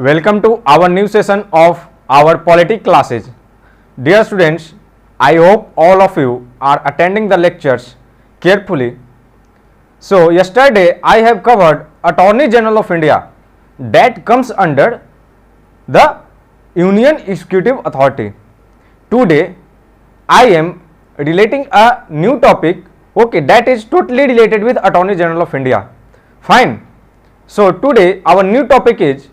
Welcome to our new session of our politics classes. Dear students, I hope all of you are attending the lectures carefully. So, yesterday I have covered Attorney General of India, that comes under the Union Executive Authority. Today I am relating a new topic, okay, that is totally related with Attorney General of India. Fine. So, today our new topic is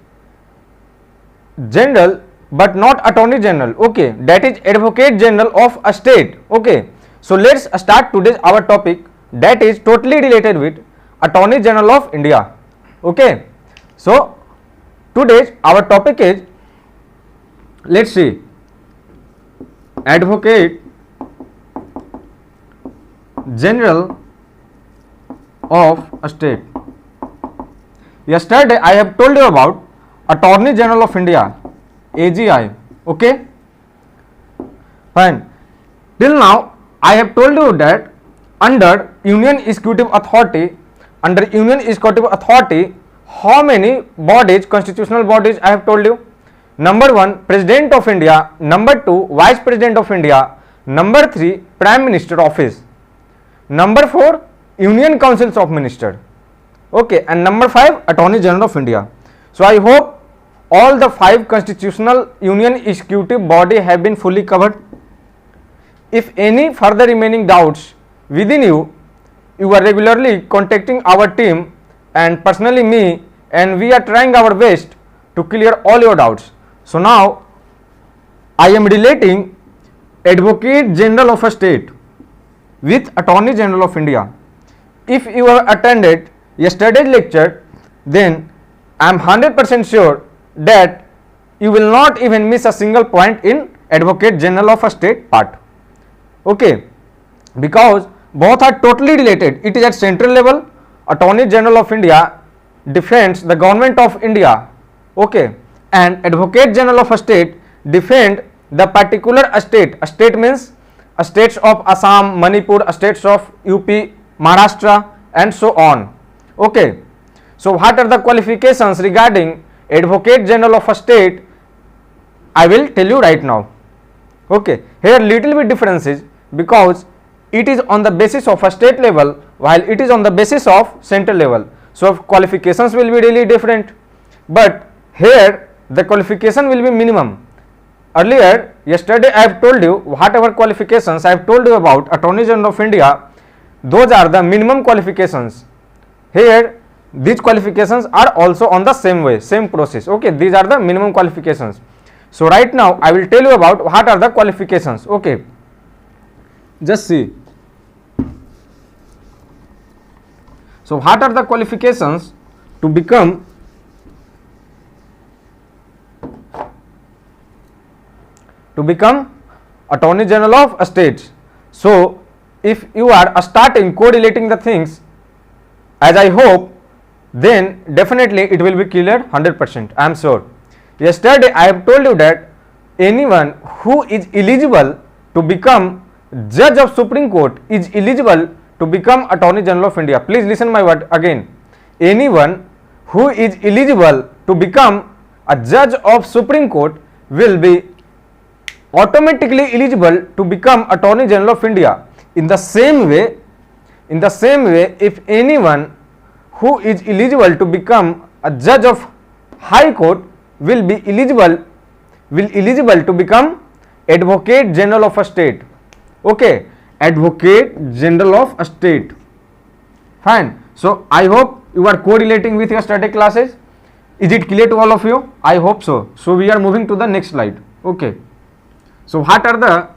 general but not attorney general, okay, that is advocate general of a state, okay. So let's start today's our topic, that is totally related with Attorney General of India, okay. So today's our topic is, let's see, advocate general of a state. Yesterday I have told you about Attorney General of India, AGI, okay, fine. Till now I have told you that under Union Executive Authority, how many bodies, constitutional bodies I have told you? Number 1, President of India, number 2, Vice President of India, number 3, Prime Minister Office, number 4, Union Councils of Ministers, okay, and number 5, Attorney General of India. So I hope all the 5 constitutional union executive body have been fully covered. If any further remaining doubts within you, you are regularly contacting our team and personally me, and we are trying our best to clear all your doubts. So now I am relating Advocate General of a state with Attorney General of India. If you have attended yesterday's lecture, then I am 100% sure that you will not even miss a single point in Advocate General of a state part, okay, because both are totally related. It is at central level. Attorney General of India defends the government of India, okay, and Advocate General of a state defend the particular state. A state means a states of Assam, Manipur, a states of UP, Maharashtra, and so on, okay. So what are the qualifications regarding Advocate General of a state? I will tell you right now, okay. Here little bit differences, because it is on the basis of a state level while it is on the basis of central level. So qualifications will be really different, but here the qualification will be minimum. Earlier yesterday I have told you whatever qualifications I have told you about Attorney General of India, those are the minimum qualifications. Here these qualifications are also on the same way, same process, okay. These are the minimum qualifications. So right now I will tell you about what are the qualifications, okay. Just see. So what are the qualifications to become Attorney General of a state? So if you are starting correlating the things, as I hope, then definitely it will be clear 100%, I am sure. Yesterday I have told you that anyone who is eligible to become Judge of Supreme Court is eligible to become Attorney General of India. Please listen my word again. Anyone who is eligible to become a Judge of Supreme Court will be automatically eligible to become Attorney General of India. In the same way, if anyone who is eligible to become a Judge of High Court will eligible to become Advocate General of a state, okay, Advocate General of a state, fine. So I hope you are correlating with your static classes. Is it clear to all of you? I hope so. So we are moving to the next slide, okay. So what are the,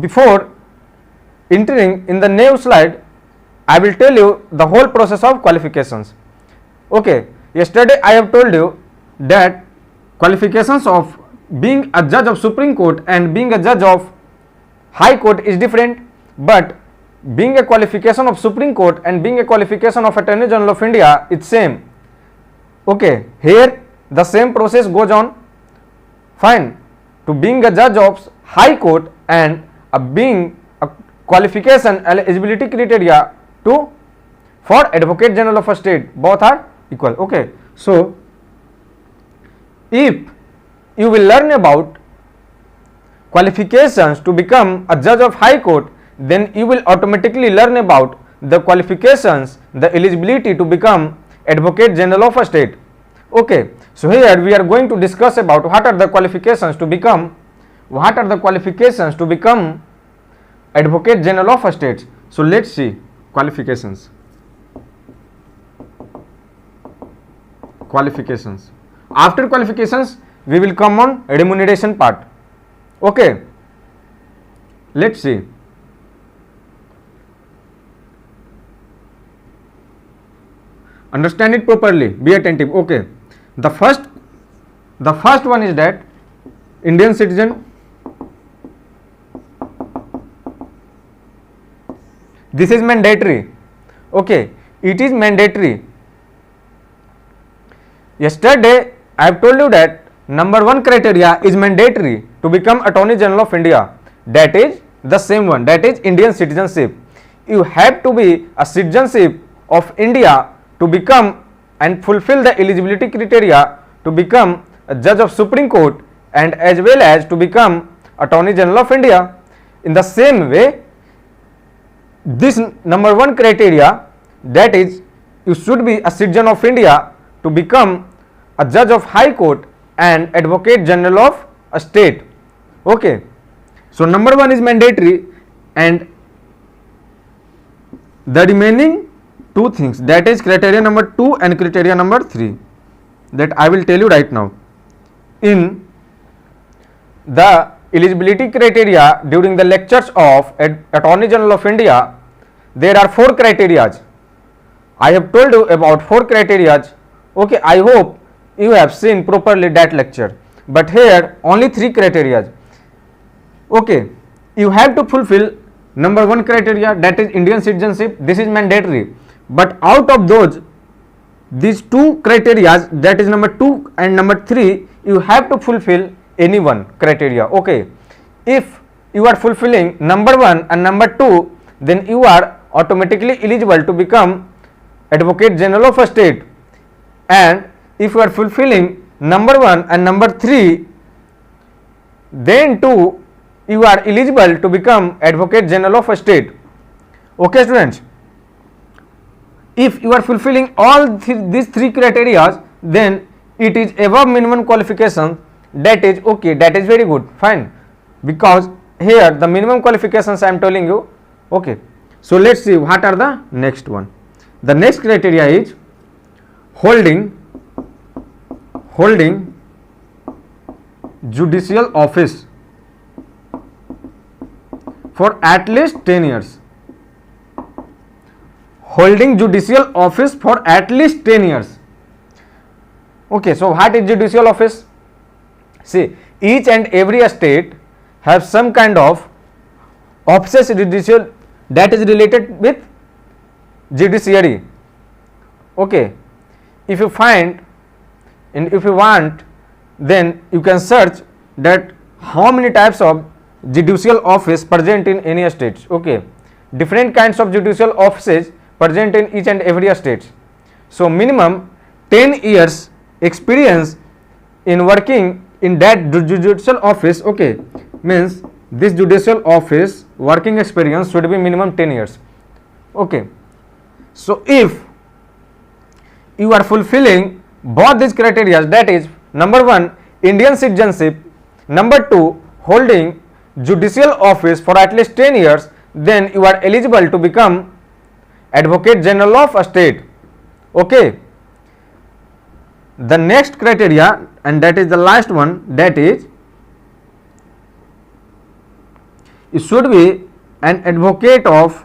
before entering in the new slide, I will tell you the whole process of qualifications, okay. Yesterday I have told you that qualifications of being a Judge of Supreme Court and being a Judge of High Court is different, but being a qualification of Supreme Court and being a qualification of Attorney General of India, it's same, okay. Here the same process goes on, fine. To being a Judge of High Court and being a qualification eligibility criteria to For Advocate General of a state, both are equal. Okay, so if you will learn about qualifications to become a judge of High Court, then you will automatically learn about the qualifications, the eligibility to become Advocate General of a state. Okay, so here we are going to discuss about what are the qualifications to become Advocate General of a state. So let's see qualifications. After qualifications, we will come on remuneration part. Okay, let's see. Understand it properly, be attentive. Okay, the first one is that Indian citizen. This is mandatory. Okay, it is mandatory. Yesterday I have told you that number 1 criteria is mandatory to become Attorney General of India. That is the same one, that is Indian citizenship. You have to be a citizenship of India to become and fulfill the eligibility criteria to become a judge of Supreme Court and as well as to become Attorney General of India. In the same way, this number 1 criteria, that is you should be a citizen of India to become a judge of High Court and Advocate General of a state. Okay, so number 1 is mandatory, and the remaining 2 things, that is criteria number 2 and criteria number 3, that I will tell you right now. In the eligibility criteria during the lectures of Attorney General of India, there are 4 criteria. I have told you about 4 criteria. Okay, I hope you have seen properly that lecture, but here only 3 criteria. Okay, you have to fulfill number 1 criteria, that is Indian citizenship. This is mandatory, but out of these 2 criteria, that is number 2 and number 3, you have to fulfill any one criteria. Okay, if you are fulfilling number 1 and number 2, then you are automatically eligible to become Advocate General of a state, and if you are fulfilling number 1 and number 3, then too you are eligible to become Advocate General of a state. Okay students, if you are fulfilling all these 3 criteria, then it is above minimum qualification. That is okay, that is very good, fine, because here the minimum qualifications I am telling you. Okay, so let's see what are the next one. The next criteria is holding judicial office for at least 10 years. Holding judicial office for at least 10 years. Okay, so what is judicial office? See, each and every state have some kind of offices judicial that is related with judiciary. Okay, if you find and if you want, then you can search that how many types of judicial office present in any state. Okay, different kinds of judicial offices present in each and every state. So minimum 10 years experience in working in that judicial office. Okay, means this judicial office working experience should be minimum 10 years. Okay, so if you are fulfilling both these criteria, that is number 1 Indian citizenship, number 2 holding judicial office for at least 10 years, then you are eligible to become Advocate General of a state. Okay, the next criteria, and that is the last one, that is you should be an advocate of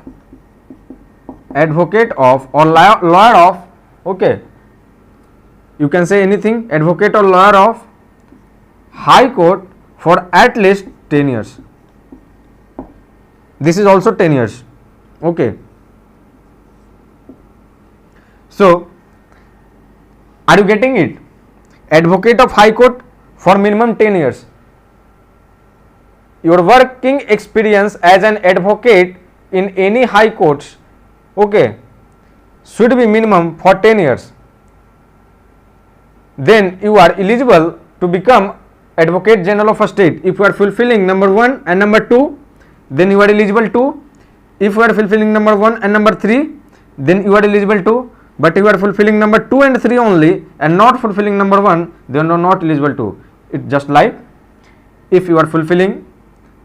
or lawyer of, okay, you can say anything, advocate or lawyer of High Court for at least 10 years. This is also 10 years. Okay, so are you getting it? Advocate of High Court for minimum 10 years. Your working experience as an advocate in any high courts. Okay, should be minimum for 10 years, then you are eligible to become Advocate General of a state. If you are fulfilling number 1 and number 2, then you are eligible to. If you are fulfilling number 1 and number 3, then you are eligible to. But if you are fulfilling number 2 and 3 only and not fulfilling number 1, then you are not eligible to. It's just like if you are fulfilling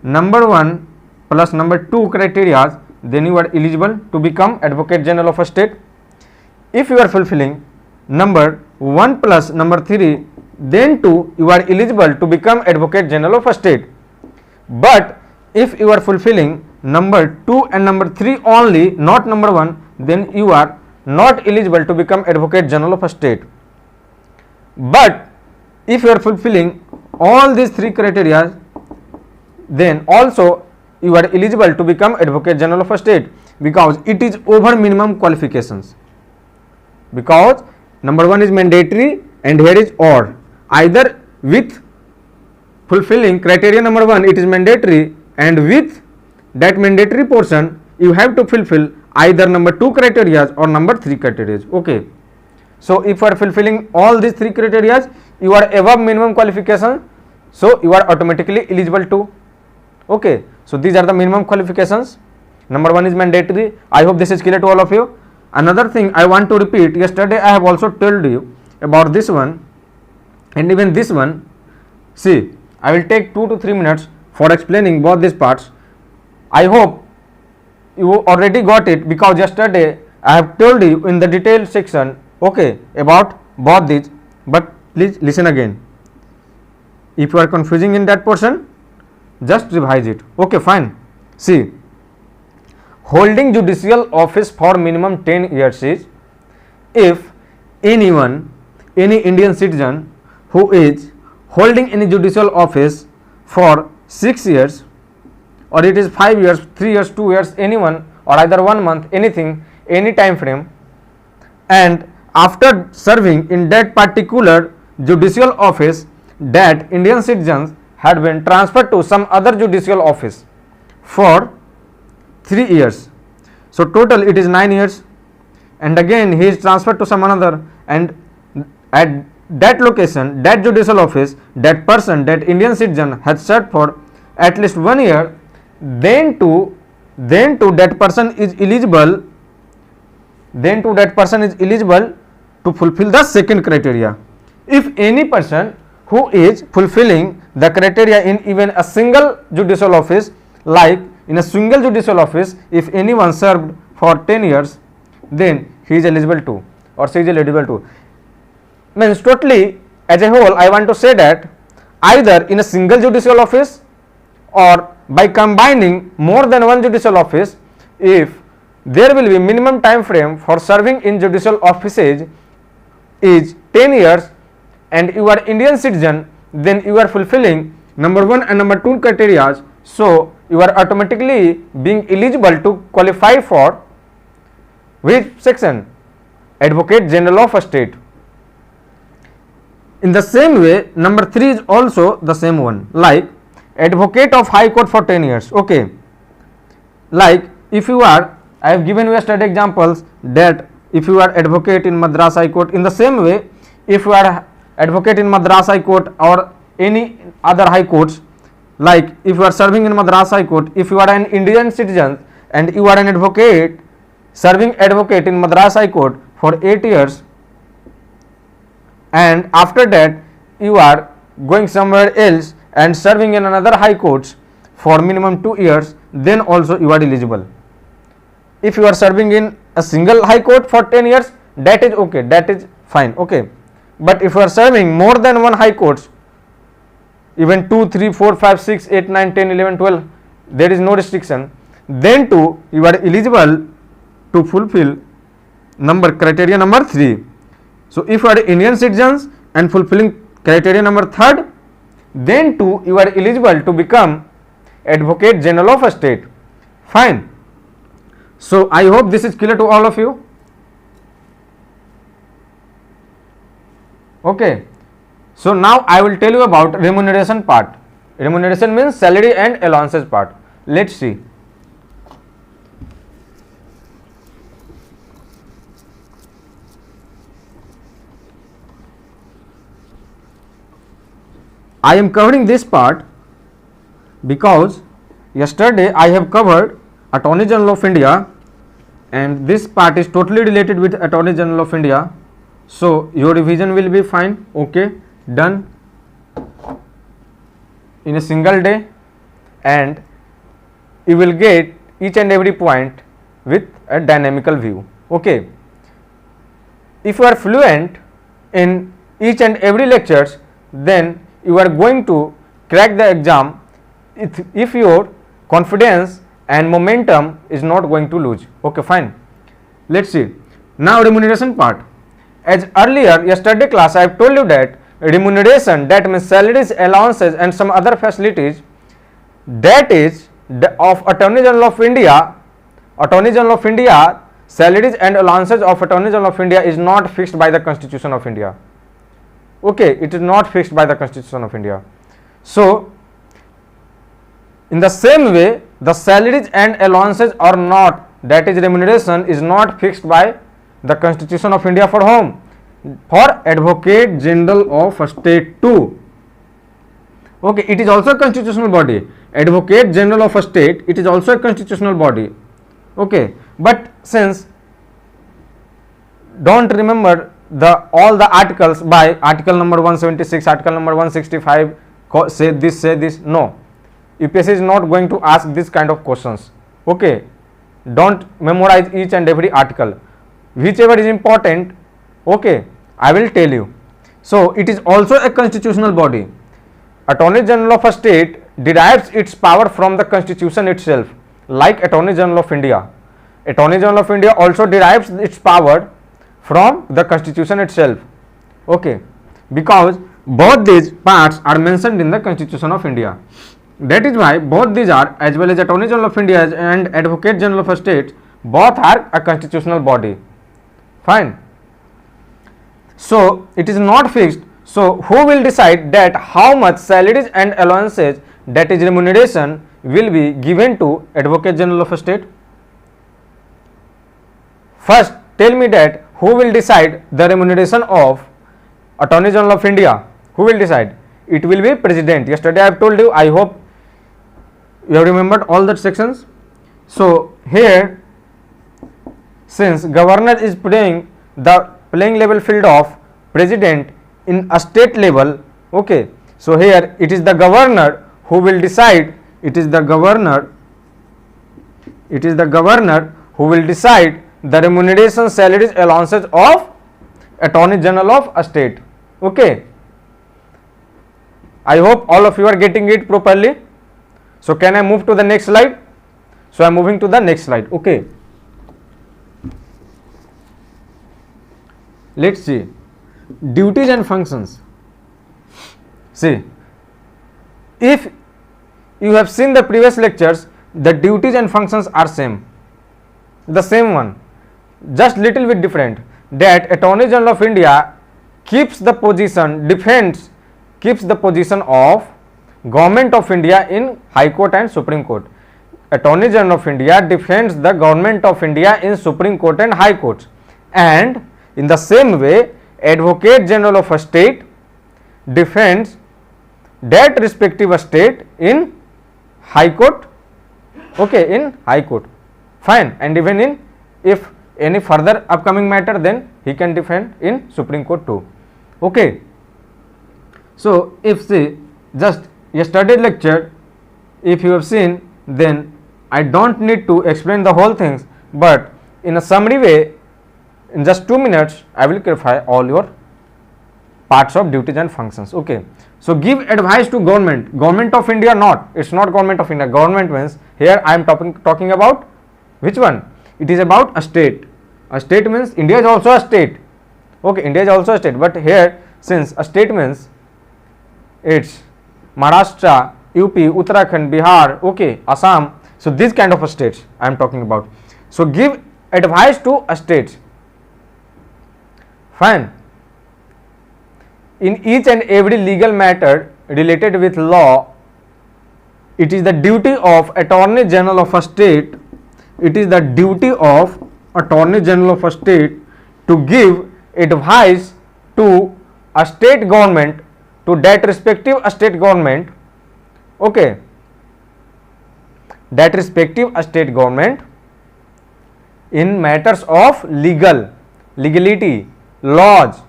number 1 plus number 2 criteria, then you are eligible to become Advocate General of a state. If you are fulfilling number 1 plus number 3, then too you are eligible to become Advocate General of a state. But if you are fulfilling number 2 and number 3 only, not number 1, then you are not eligible to become Advocate General of a state. But if you are fulfilling all these 3 criteria, then also you are eligible to become Advocate General of a state, because it is over minimum qualifications. Because number 1 is mandatory and here is or. Either with fulfilling criteria number 1 it is mandatory, and with that mandatory portion you have to fulfill either number 2 criteria or number 3 criteria. Okay. So if you are fulfilling all these 3 criteria, you are above minimum qualification, so you are automatically eligible to. Okay. So these are the minimum qualifications. Number 1 is mandatory. I hope this is clear to all of you. Another thing I want to repeat, yesterday I have also told you about this one and even this one. See, I will take 2 to 3 minutes for explaining both these parts. I hope you already got it, because yesterday I have told you in the detailed section, okay, about both these, but please listen again. If you are confusing in that portion, just revise it. Okay, fine. See, holding judicial office for minimum 10 years is if anyone, any Indian citizen who is holding any judicial office for 6 years, or it is 5 years, 3 years, 2 years, anyone, or either 1 month, anything, any time frame, and after serving in that particular judicial office, that Indian citizens had been transferred to some other judicial office for 3 years. So total it is 9 years, and again he is transferred to some another, and at that location, that judicial office, that person, that Indian citizen has served for at least 1 year, then to that person is eligible, to fulfill the second criteria. If any person who is fulfilling the criteria in even a single judicial office, like in a single judicial office, if anyone served for 10 years, then he is eligible to, or she is eligible to. Means totally as a whole, I want to say that either in a single judicial office or by combining more than one judicial office, if there will be minimum time frame for serving in judicial offices is 10 years and you are Indian citizen, then you are fulfilling number 1 and number 2 criteria, so you are automatically being eligible to qualify for which section? Advocate General of a state. In the same way, number 3 is also the same one, like Advocate of High Court for 10 years. Okay, like if you are, I have given you yesterday examples that if you are advocate in Madras High Court, in the same way, if you are advocate in Madras High Court or any other high courts, like if you are serving in Madras High Court, if you are an Indian citizen and you are an advocate, serving advocate in Madras High Court for 8 years, and after that you are going somewhere else and serving in another high courts for minimum 2 years, then also you are eligible. If you are serving in a single high court for 10 years, that is okay, that is fine, okay. But if you are serving more than one high courts, even 2, 3, 4, 5, 6, 8, 9, 10, 11, 12, there is no restriction, then too you are eligible to fulfill criteria number 3. So if you are Indian citizens and fulfilling criteria number 3rd, then too you are eligible to become Advocate General of a state. Fine. So I hope this is clear to all of you. Okay. So now I will tell you about remuneration part. Remuneration means salary and allowances part. Let's see. I am covering this part because yesterday I have covered Attorney General of India, and this part is totally related with Attorney General of India. So your revision will be fine. Okay, done in a single day, and you will get each and every point with a dynamical view. Okay, if you are fluent in each and every lectures, then you are going to crack the exam if your confidence and momentum is not going to lose. Okay, fine. Let's see now remuneration part. As earlier yesterday class I have told you that remuneration, that means salaries, allowances and some other facilities, that is of Attorney General of India. Attorney General of India, salaries and allowances of Attorney General of India is not fixed by the Constitution of India. Okay, it is not fixed by the Constitution of India. So in the same way, the salaries and allowances are not, that is remuneration, is not fixed by the Constitution of India. For whom? For Advocate General of State too. Okay, it is also a constitutional body. Advocate General of a State, it is also a constitutional body. Okay, but since don't remember all the articles by article number 176, article number 165, say this, no. UPSC is not going to ask this kind of questions. Okay, don't memorize each and every article. Whichever is important, okay, I will tell you. So it is also a constitutional body. Attorney General of a state derives its power from the Constitution itself, like Attorney General of India. Attorney General of India also derives its power from the Constitution itself. Okay, because both these parts are mentioned in the Constitution of India. That is why both these are, as well as Attorney General of India and Advocate General of a State, both are a constitutional body. Fine. So it is not fixed. So who will decide that how much salaries and allowances, that is remuneration, will be given to Advocate General of a State? First tell me that who will decide the remuneration of Attorney General of India? Who will decide? It will be President. Yesterday I have told you, I hope you have remembered all that sections. So here, since governor is playing the playing level field of president in a state level, okay, so here it is the governor who will decide. It is the governor who will decide the remuneration, salaries, allowances of Attorney General of a state. Okay, I hope all of you are getting it properly. So can I move to the next slide? So I am moving to the next slide. Okay, let's see duties and functions. See, if you have seen the previous lectures, the duties and functions are same, the same one, just little bit different. That Attorney General of India keeps the position, keeps the position of Government of India in High Court and Supreme Court. Attorney General of India defends the Government of India in Supreme Court and High Courts, and in the same way Advocate General of a state defends that respective state in High Court. Okay, in High Court. Fine. And even in, if any further upcoming matter, then he can defend in Supreme Court too. Okay, so if say just yesterday lecture, if you have seen, then I don't need to explain the whole things, but in a summary way, in just 2 minutes I will clarify all your parts of duties and functions. Okay, so give advice to government of India, not, it's not government of India. Government means here I am talking about which one? It is about a state. A state means India is also a state. Okay, India is also a state, but here since a state means it's Maharashtra, UP, Uttarakhand, Bihar, okay, Assam. So these kind of states I am talking about. So give advice to a state. Fine. In each and every legal matter related with law, it is the duty of Attorney General of a state. It is the duty of Attorney General of a state to give advice to a state government to that respective state government, okay, that respective state government in matters of legality, laws,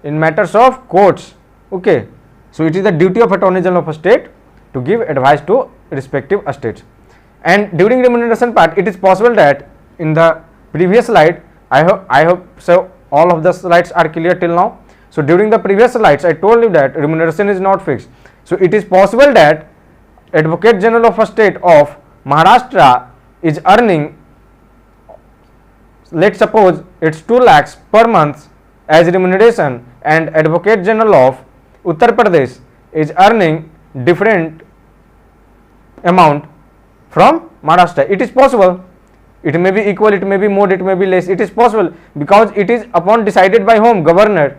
in matters of courts, okay. So it is the duty of Attorney General of a state to give advice to respective states. And during remuneration part, it is possible that in the previous slide, I hope so all of the slides are clear till now. So during the previous slides, I told you that remuneration is not fixed. So it is possible that Advocate General of a state of Maharashtra is earning, let's suppose it's 2 lakhs per month as remuneration, and Advocate General of Uttar Pradesh is earning different amount from Maharashtra. It is possible. It may be equal, it may be more, it may be less. It is possible because it is upon decided by whom? Governor.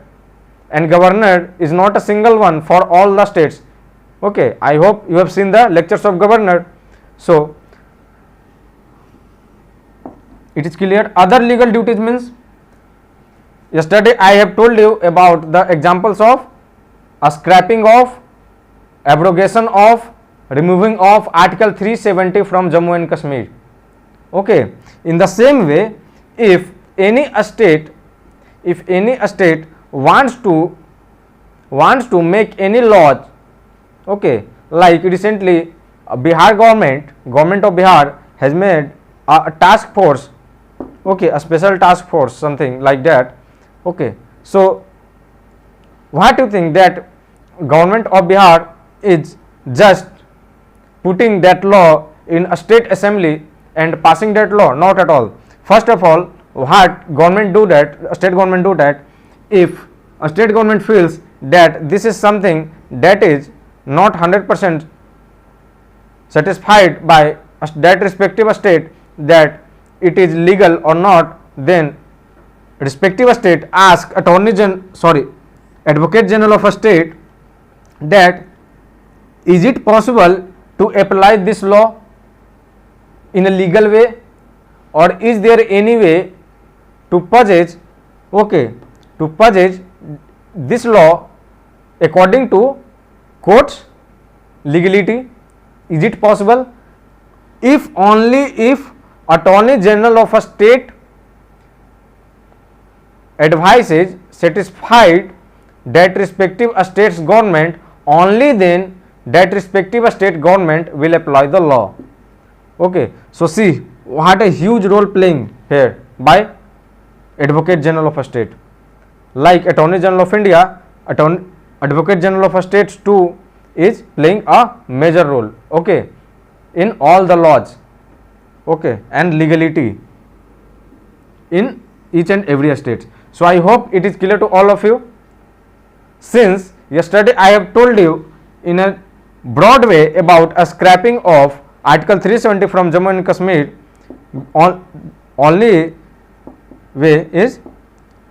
And governor is not a single one for all the states. Okay, I hope you have seen the lectures of governor. So it is clear. Other legal duties means, yesterday I have told you about the examples of a scrapping of, abrogation of, removing of Article 370 from Jammu and Kashmir. Okay, in the same way, if any state wants to make any laws, okay, like recently Bihar government of Bihar has made a task force, okay, a special task force, something like that, okay. So what do you think, that government of Bihar is just putting that law in a state assembly and passing that law? Not at all. First of all, what government do that, state government do that, if a state government feels that this is something that is not 100% satisfied by that respective state, that it is legal or not, then respective state ask Advocate General of a state that is it possible to apply this law in a legal way, or is there any way to purchase, okay, to purchase this law according to court's legality? Is it possible? If only if Attorney General of a state advises satisfied that respective state's government, only then that respective state government will apply the law. Okay, so see what a huge role playing here by Advocate General of a state. Like Attorney General of India, Advocate General of a state too is playing a major role, okay, in all the laws, okay, and legality in each and every state. So I hope it is clear to all of you. Since yesterday I have told you in a broad way about a scrapping of Article 370 from Jammu and Kashmir, only way is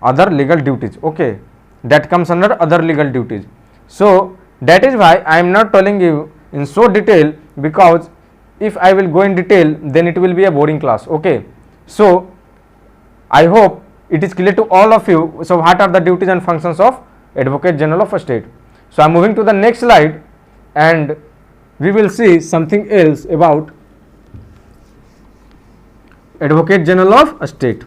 other legal duties, okay, that comes under other legal duties. So that is why I am not telling you in so detail, because if I will go in detail then it will be a boring class, okay. So I hope it is clear to all of you. So what are the duties and functions of Advocate General of a state? So I am moving to the next slide and we will see something else about Advocate General of a state.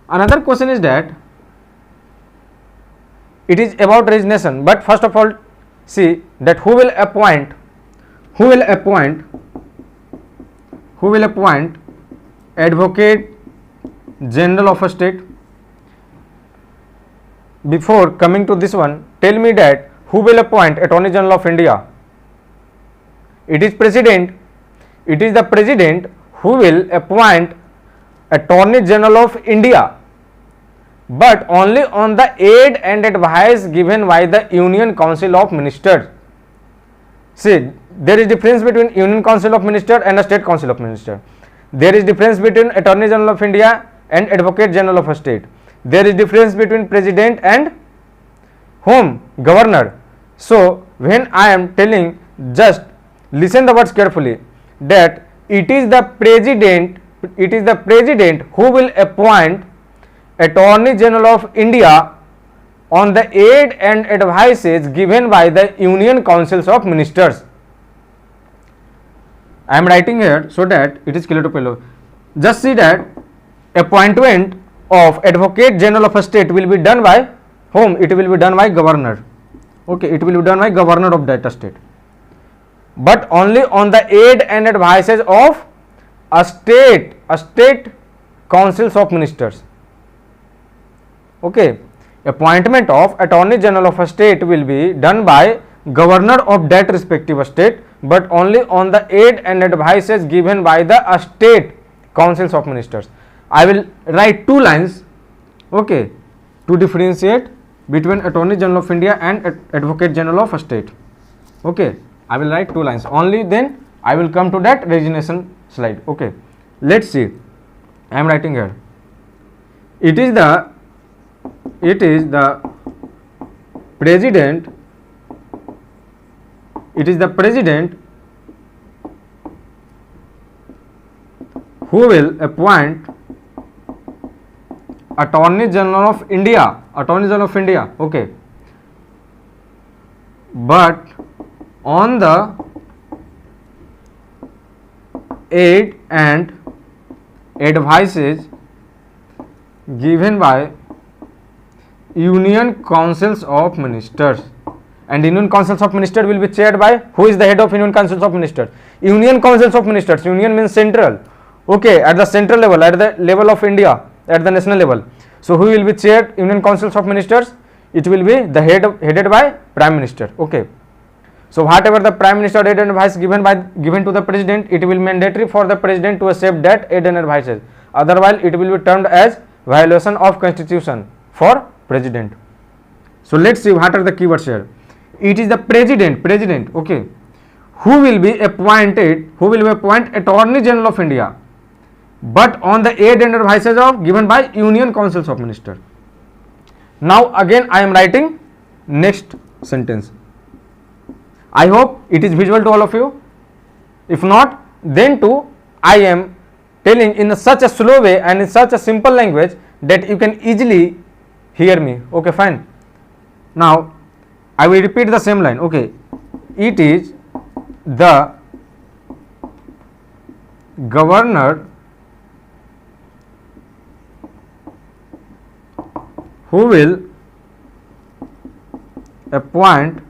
Another question is that it is about resignation, but first of all see that who will appoint Advocate General of a state. Before coming to this one, tell me that who will appoint Attorney General of India? It is President. It is the President who will appoint Attorney General of India, but only on the aid and advice given by the Union Council of Ministers. See, there is difference between Union Council of Ministers and a State Council of Ministers. There is difference between Attorney General of India and Advocate General of a state. There is difference between President and whom? Governor. So when I am telling, just listen the words carefully, that it is the President who will appoint Attorney General of India on the aid and advices given by the Union Councils of Ministers. I am writing here so that it is clear to people. Just see that appointment of Advocate General of a state will be done by whom? It will be done by governor. Okay, it will be done by governor of that state, but only on the aid and advices of a state councils of ministers. Okay, appointment of Attorney General of a state will be done by governor of that respective state, but only on the aid and advices given by the state councils of ministers. I will write two lines, okay, to differentiate between Attorney General of India and Advocate General of a state. Okay, I will write two lines, only then I will come to that resignation slide. Okay, let's see. I am writing here. It is the president. It is the president who will appoint Attorney General of India. Attorney General of India. Okay, but on the aid and advices given by Union Councils of Ministers, and Union Councils of Ministers will be chaired by who is the head of Union Councils of Ministers? Union Councils of Ministers. Union means central. Okay, at the central level, at the level of India, at the national level. So who will be chaired Union Councils of Ministers? It will be the headed by Prime Minister. Okay. So whatever the Prime Minister aid and advice given to the President, it will be mandatory for the President to accept that aid and advices. Otherwise, it will be termed as violation of Constitution for President. So let's see what are the keywords here. It is the President. Okay, who will appoint Attorney General of India, but on the aid and advices of given by Union Councils of Ministers. Now again I am writing next sentence. I hope it is visual to all of you. If not, then too I am telling in such a slow way and in such a simple language that you can easily hear me. Okay, fine. Now I will repeat the same line. Okay, it is the governor who will appoint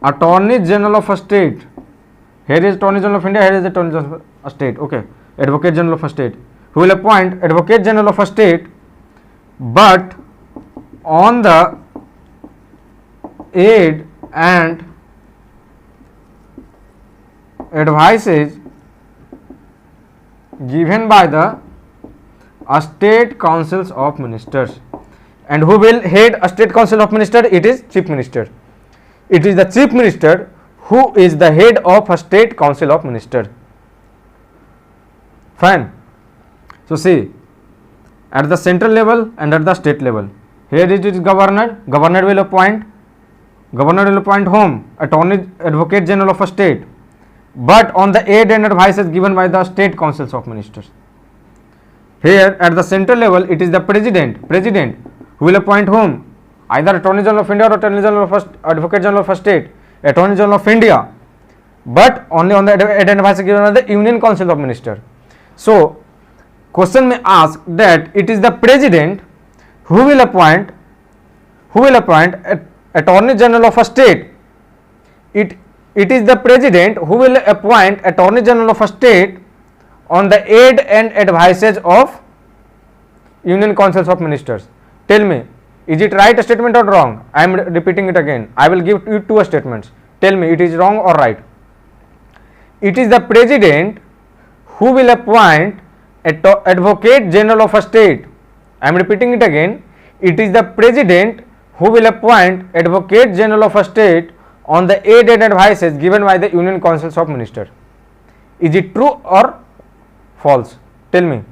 Attorney General of a state. Here is Attorney General of India, here is Attorney General of a state. Okay, Advocate General of a state, who will appoint Advocate General of a state, but on the aid and advices given by the state councils of ministers. And who will head a state council of ministers? It is Chief Minister. It is the Chief Minister who is the head of a state council of ministers. Fine. So see, at the central level and at the state level, here it is governor. Governor will appoint whom? Advocate General of a state, but on the aid and advices given by the state councils of ministers. Here at the central level, it is the president who will appoint whom? Either Attorney General of India or Advocate General of a state, Attorney General of India, but only on the aid and advices given by the Union Council of Ministers. So question may ask that it is the president who will appoint Attorney General of a state. It is the president who will appoint Attorney General of a state on the aid and advices of Union Councils of Ministers. Tell me, is it right statement or wrong? I am repeating it again. I will give you two statements. Tell me, it is wrong or right? It is the president who will appoint Advocate General of a state. I am repeating it again. It is the president who will appoint Advocate General of a state on the aid and advices given by the Union Councils of Ministers. Is it true or false? Tell me.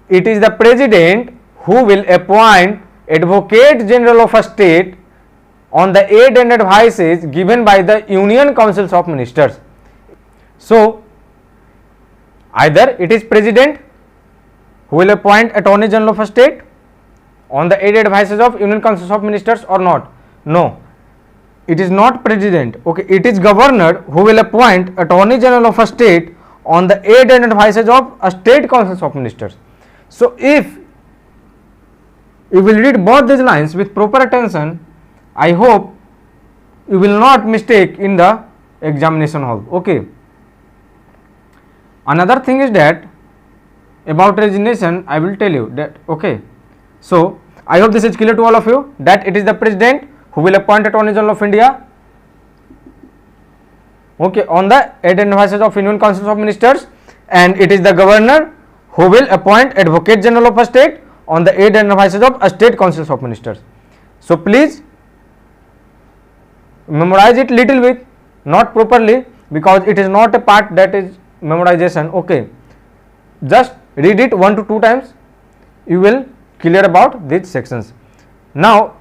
It is the president who will appoint Advocate General of a state on the aid and advices given by the Union Councils of Ministers. So either it is president who will appoint Attorney General of a state, on the 8 advices of Union Council of Ministers or not? No, it is not president. Okay, it is governor who will appoint attorney general of a state on the 8 advices of a state council of ministers. So if you will read both these lines with proper attention, I hope you will not mistake in the examination hall. Okay. Another thing is that about resignation, I will tell you that. Okay. So I hope this is clear to all of you that it is the president who will appoint attorney general of India. Okay, on the 8 advices of Union Council of Ministers, and it is the governor who will appoint advocate general of a state on the 8 advices of a state councils of ministers. So please memorize it little bit, not properly, because it is not a part that is memorization. Okay, just read it 1 to 2 times, you will clear about these sections. Now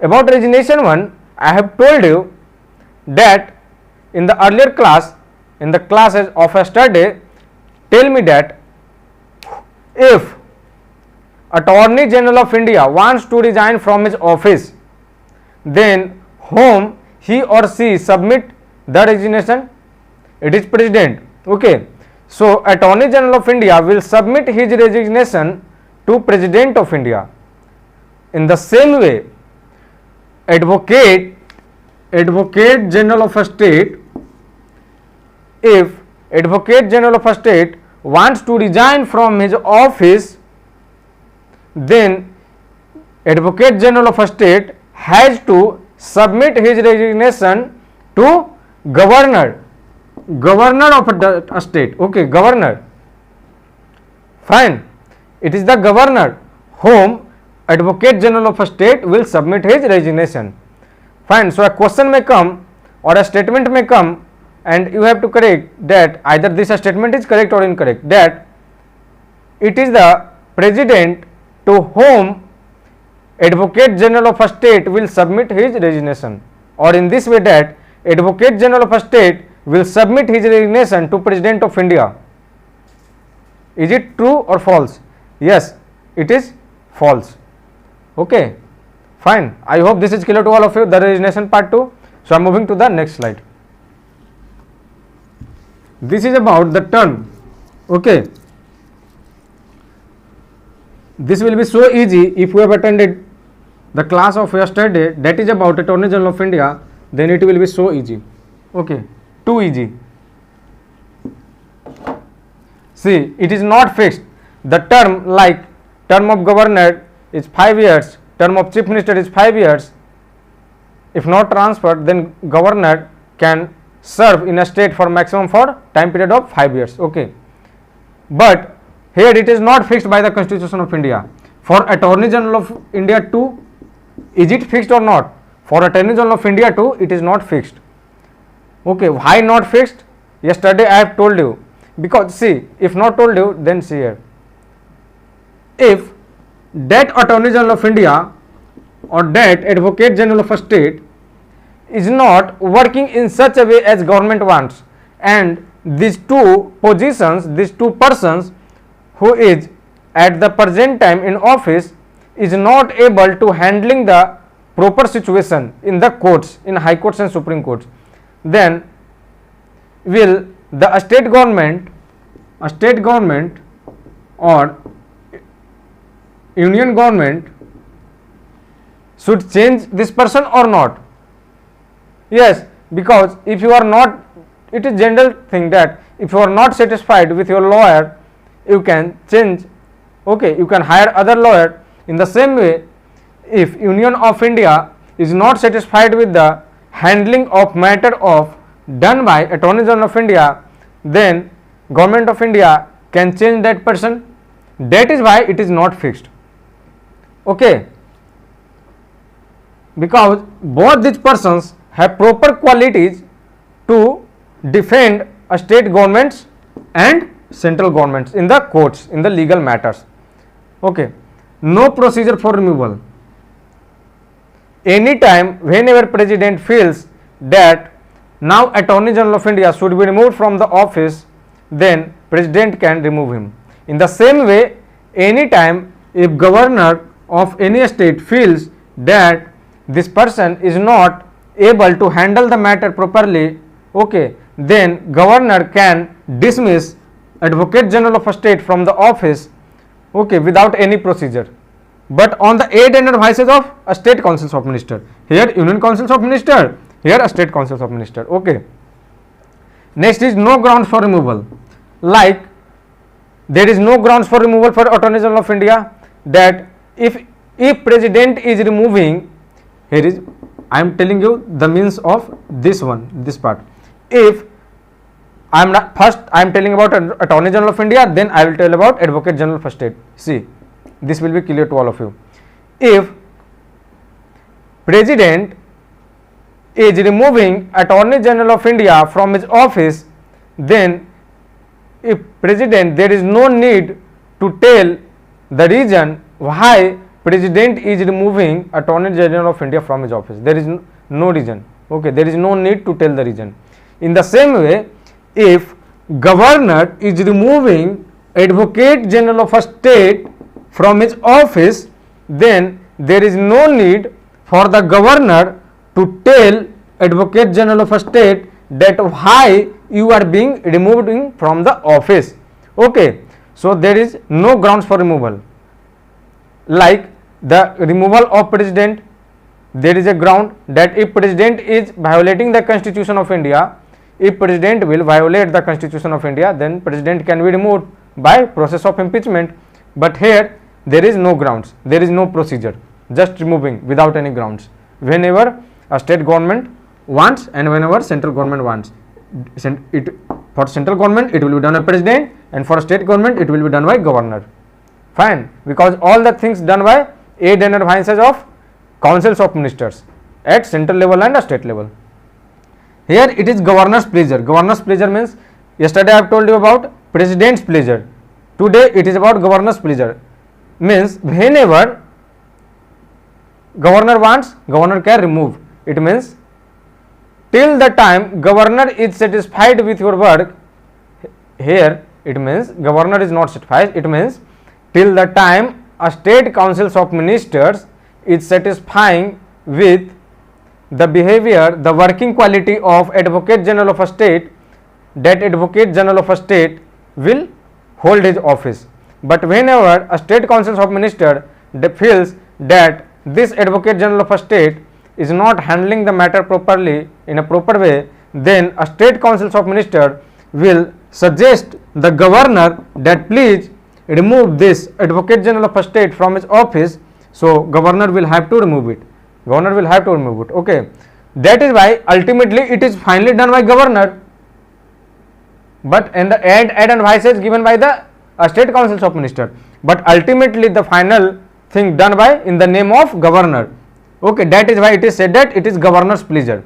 about resignation 1, I have told you that in the earlier class, in the classes of yesterday, tell me that if Attorney General of India wants to resign from his office, then whom he or she submit the resignation? It is president. Okay, so Attorney General of India will submit his resignation to President of India. In the same way, Advocate General of a state, if Advocate General of a state wants to resign from his office, then Advocate General of a state has to submit his resignation to governor of a state. Okay, governor. Fine. It is the governor whom Advocate General of a state will submit his resignation. Fine. So a question may come or a statement may come, and you have to correct that either this statement is correct or incorrect, that it is the president to whom Advocate General of a state will submit his resignation, or in this way that Advocate General of a state will submit his resignation to President of India. Is it true or false? Yes, it is false. Okay, fine. I hope this is clear to all of you, the resignation part 2. So I am moving to the next slide. This is about the term. Okay, this will be so easy if you have attended the class of yesterday that is about Attorney General of India, then it will be so easy. Okay, too easy. See, it is not fixed. The term, like term of governor is 5 years, term of chief minister is 5 years. If not transferred, then governor can serve in a state for maximum for time period of 5 years. Okay, but here it is not fixed by the Constitution of India. For Attorney General of India too, is it fixed or not? For Attorney General of India too, it is not fixed. Okay, why not fixed? Yesterday I have told you, because see, if not told you, then see here. If that Attorney General of India or that Advocate General of a state is not working in such a way as government wants, and these two positions, these two persons who is at the present time in office is not able to handling the proper situation in the courts, in high courts and supreme courts, then will the state government or union government should change this person or not? Yes, because if you are not, it is general thing that if you are not satisfied with your lawyer, you can change. Okay, you can hire other lawyer. In the same way, if Union of India is not satisfied with the handling of matter of done by Attorney General of India, then Government of India can change that person. That is why it is not fixed. Okay, because both these persons have proper qualities to defend a state governments and central governments in the courts, in the legal matters. Okay, no procedure for removal. Anytime, whenever President feels that now Attorney General of India should be removed from the office, then President can remove him. In the same way, anytime if Governor of any state feels that this person is not able to handle the matter properly, okay, then governor can dismiss advocate general of a state from the office, okay, without any procedure, but on the aid and advices of a state councils of minister. Here union councils of minister, here a state councils of minister. Okay, next is no grounds for removal. Like there is no grounds for removal for Attorney General of India, that if president is removing, here is I am telling you the means of this one, this part. If I am not, first I am telling about Attorney General of India, then I will tell about Advocate General of a state. See, this will be clear to all of you. If president is removing Attorney General of India from his office, then if president, there is no need to tell the reason why president is removing Attorney General of India from his office. There is no reason. Okay, there is no need to tell the reason. In the same way, if governor is removing Advocate General of a state from his office, then there is no need for the governor to tell Advocate General of a state that why you are being removed from the office. Okay, so there is no grounds for removal. Like the removal of president, there is a ground that if president is violating the Constitution of India, if president will violate the Constitution of India, then president can be removed by process of impeachment. But here there is no grounds, there is no procedure, just removing without any grounds, whenever a state government wants and whenever central government wants. For central government it will be done by president, and for state government it will be done by governor. Fine, because all the things done by aid and advices of councils of ministers at central level and a state level. Here it is governor's pleasure. Governor's pleasure means, yesterday I have told you about president's pleasure. Today it is about governor's pleasure. Means whenever governor wants, governor can remove. It means till the time governor is satisfied with your work. Here it means governor is not satisfied. It means till the time a state councils of ministers is satisfying with the behavior, the working quality of Advocate General of a state, that Advocate General of a state will hold his office. But whenever a state councils of minister feels that this Advocate General of a state is not handling the matter properly in a proper way, then a state councils of minister will suggest the governor that please remove this Advocate General of a state from his office. So governor will have to remove it. Governor will have to remove it. Okay, that is why ultimately it is finally done by governor, but in the aid and advices given by the state councils of minister, but ultimately the final thing done by in the name of governor. Okay, that is why it is said that it is governor's pleasure.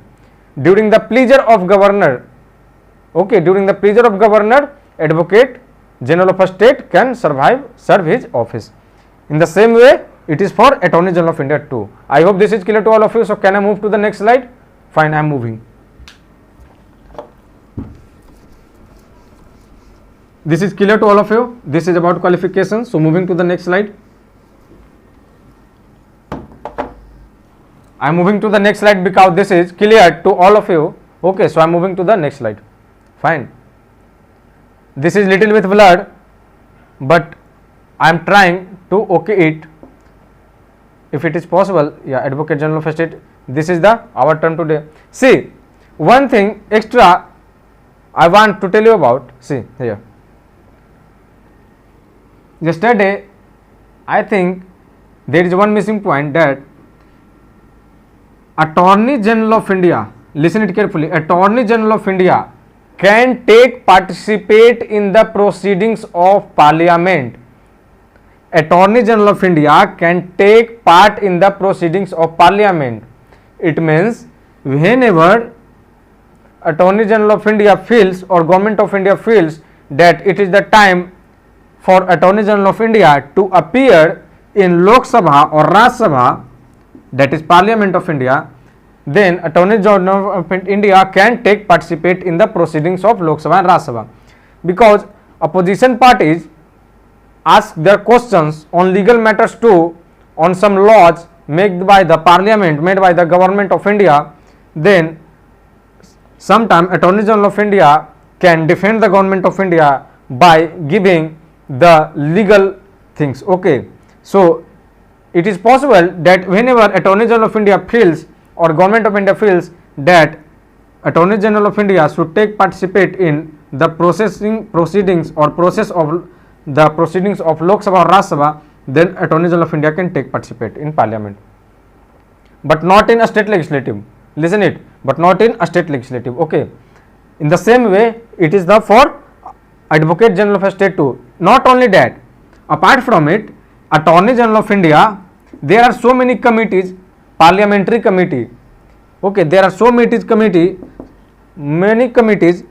During the pleasure of governor, okay, during the pleasure of governor, Advocate General of a state can serve his office. In the same way it is for Attorney General of India too. I hope this is clear to all of you. So can I move to the next slide? Fine, I am moving. This is clear to all of you. This is about qualifications. So moving to the next slide. I am moving to the next slide because this is clear to all of you. Okay, so I am moving to the next slide. Fine. This is little bit blurred, but I am trying to okay it. If it is possible, yeah, Advocate General of a state, this is our term today. See, one thing extra I want to tell you about. See here, yesterday I think there is one missing point, that Attorney General of India, listen it carefully, Attorney General of India can participate in the proceedings of Parliament. Attorney General of India can take part in the proceedings of Parliament. It means whenever Attorney General of India feels or Government of India feels that it is the time for Attorney General of India to appear in Lok Sabha or Raj Sabha, that is Parliament of India, then Attorney General of India can participate in the proceedings of Lok Sabha and Raj Sabha, because opposition parties ask their questions on legal matters to on some laws made by the parliament, made by the government of India, then sometime Attorney General of India can defend the government of India by giving the legal things. Okay, so it is possible that whenever Attorney General of India feels or government of India feels that Attorney General of India should participate in the proceedings or process of the proceedings of Lok Sabha or Rajya Sabha, then Attorney General of India can participate in parliament, but not in a state legislative. Listen it, but not in a state legislative. Okay, in the same way it is the for Advocate General of a state too. Not only that, apart from it, Attorney General of India, there are so many committees, parliamentary committee. Okay, there are so many committees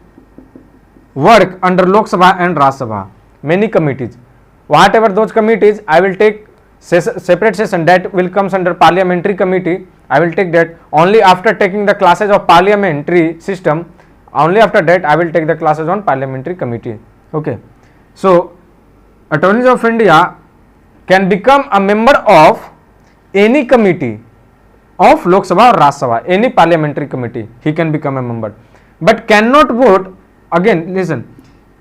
work under Lok Sabha and Rajya Sabha. Many committees. Whatever those committees, I will take separate session that will comes under parliamentary committee. I will take that only after taking the classes of parliamentary system. Only after that I will take the classes on parliamentary committee. Okay, so Attorney General of India can become a member of any committee of Lok Sabha or Rajya Sabha, any parliamentary committee he can become a member, but cannot vote. Again listen,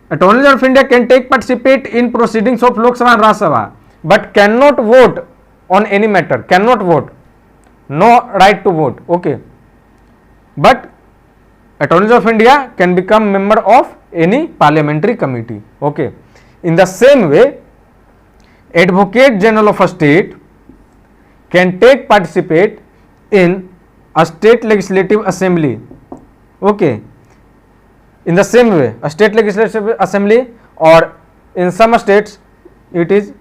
Attorney General of India can participate in proceedings of Lok Sabha and Rajya Sabha, but cannot vote on any matter, cannot vote, no right to vote. Okay, but Attorney General of India can become member of any parliamentary committee. Okay, in the same way, Advocate General of a state can participate in a state legislative assembly. Okay, in the same way, a state legislative assembly, or in some states it is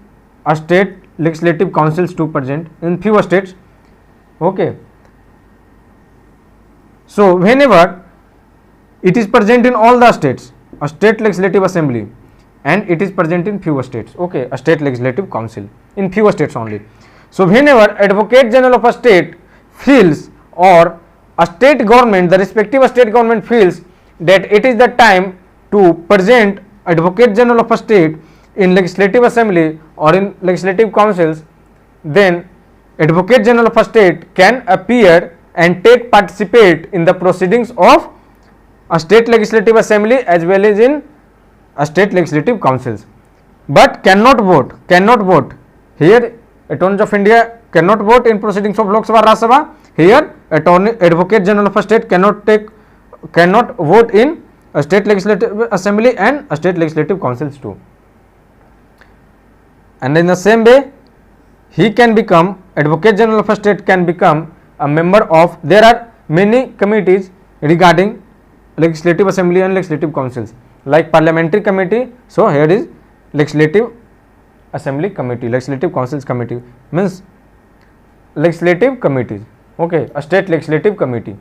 a state legislative councils to present in few states. Okay, so whenever it is present in all the states, a state legislative assembly, and it is present in few states. Okay, a state legislative council in few states only. So whenever Advocate General of a state feels, or a state government, the respective state government feels that it is the time to present Advocate General of a state in legislative assembly or in legislative councils, then Advocate General of a state can appear and participate in the proceedings of a state legislative assembly as well as in a state legislative councils, but cannot vote. Here Attorney of India cannot vote in proceedings of Lok Sabha, Rajya Sabha. Here Advocate General of a state cannot vote in a state legislative assembly and a state legislative councils too. And in the same way, he can become, Advocate General of a state can become a member of, there are many committees regarding legislative assembly and legislative councils, like parliamentary committee. So here is legislative assembly committee, legislative councils committee means legislative committees. Okay, a state legislative committee,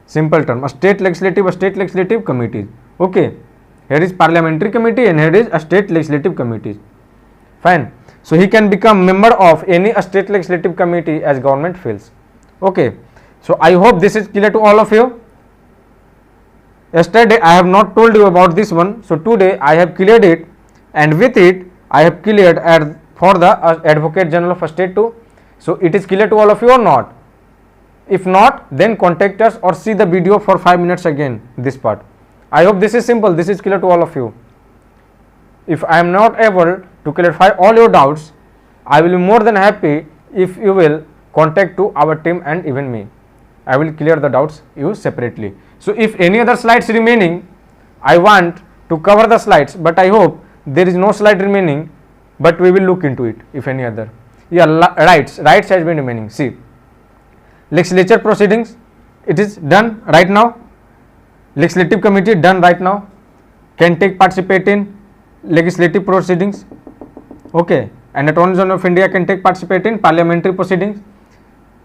simple term, a state legislative committee. Okay, here is parliamentary committee and here is a state legislative committee. Fine. So he can become member of any state legislative committee as government feels. Okay, so I hope this is clear to all of you. Yesterday I have not told you about this one, so today I have cleared it, and with it I have cleared for the Advocate General of a state too. So it is clear to all of you or not? If not, then contact us or see the video for 5 minutes again, this part. I hope this is simple, this is clear to all of you. If I am not able to clarify all your doubts, I will be more than happy if you will contact to our team and even me. I will clear the doubts you separately. So if any other slides remaining, I want to cover the slides, but I hope there is no slide remaining, but we will look into it if any other. Yeah, rights has been remaining. See, legislature proceedings, it is done right now. Legislative committee done right now, can participate in legislative proceedings. Okay, and Attorney General of India can participate in parliamentary proceedings.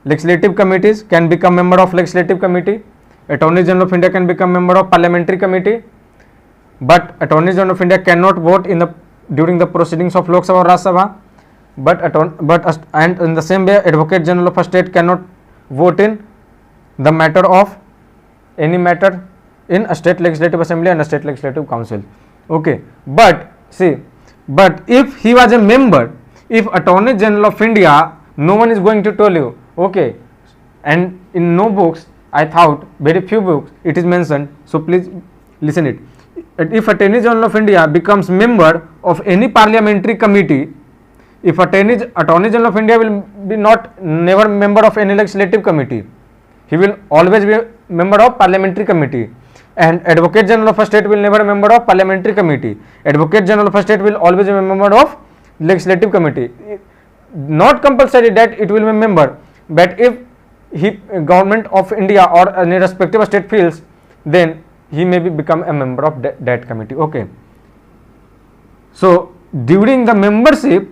Legislative committees can become member of legislative committee. Attorney General of India can become member of parliamentary committee, but Attorney General of India cannot vote during the proceedings of Lok Sabha or Rajya Sabha. And in the same way, Advocate General of a state cannot vote in the matter of any matter in a state legislative assembly and a state legislative council. Okay, but see, but if he was a member, if Attorney General of India no one is going to tell you, okay. And in no books, I thought very few books it is mentioned, so please listen it. If Attorney General of India becomes member of any parliamentary committee, if Attorney General of India will be never member of any legislative committee, he will always be a member of parliamentary committee. And Advocate General of a state will never be a member of parliamentary committee. Advocate General of a state will always be a member of legislative committee. Not compulsory that it will be a member, but if government of India or any respective state feels, then he may become a member of that committee. Okay. So during the membership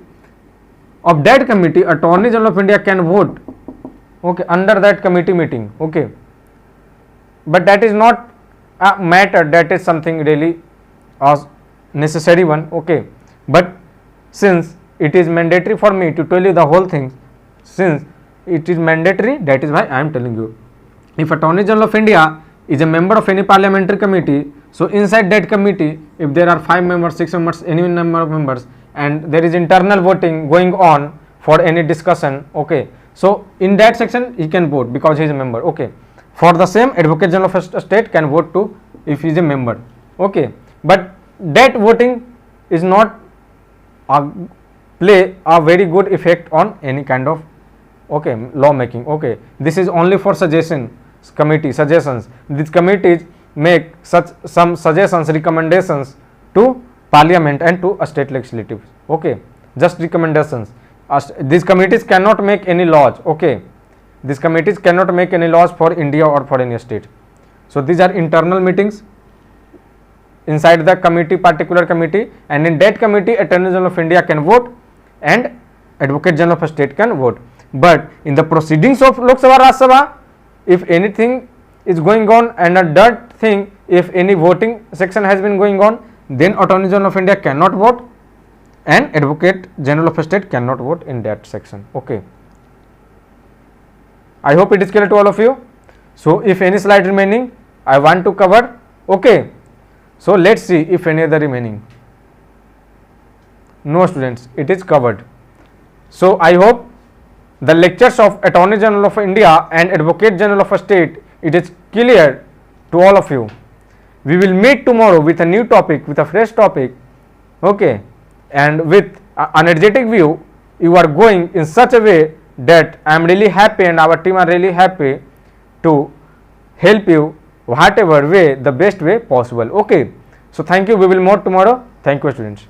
of that committee, Attorney General of India can vote, okay, under that committee meeting. Okay. But that is not a matter, that is something really necessary one. Okay. But since it is mandatory for me to tell you the whole thing, since it is mandatory, that is why I am telling you. If Attorney General of India is a member of any parliamentary committee, so inside that committee, if there are 5 members, 6 members, any number of members, and there is internal voting going on for any discussion, okay, so in that section he can vote because he is a member. Okay. For the same, Advocate General of a state can vote too if he is a member. Okay. But that voting is not play a very good effect on any kind of, okay, law making. Okay. This is only for suggestions. These committees make some suggestions, recommendations to parliament and to a state legislative. Okay. Just recommendations. These committees cannot make any laws. Okay. These committees cannot make any laws for India or for any state. So these are internal meetings inside the committee, particular committee, and in that committee Attorney General of India can vote and Advocate General of a state can vote. But in the proceedings of Lok Sabha, Rajya Sabha, if anything is going on and a that thing, if any voting section has been going on, then Attorney General of India cannot vote and Advocate General of a state cannot vote in that section. Okay. I hope it is clear to all of you. So if any slide remaining, I want to cover. Okay. So let's see if any other remaining. No students, it is covered. So I hope the lectures of Attorney General of India and Advocate General of a state, it is clear to all of you. We will meet tomorrow with a new topic, with a fresh topic. Okay. And with an energetic view, you are going in such a way that I am really happy and our team are really happy to help you whatever way, the best way possible. Okay. So thank you. We will meet tomorrow. Thank you, students.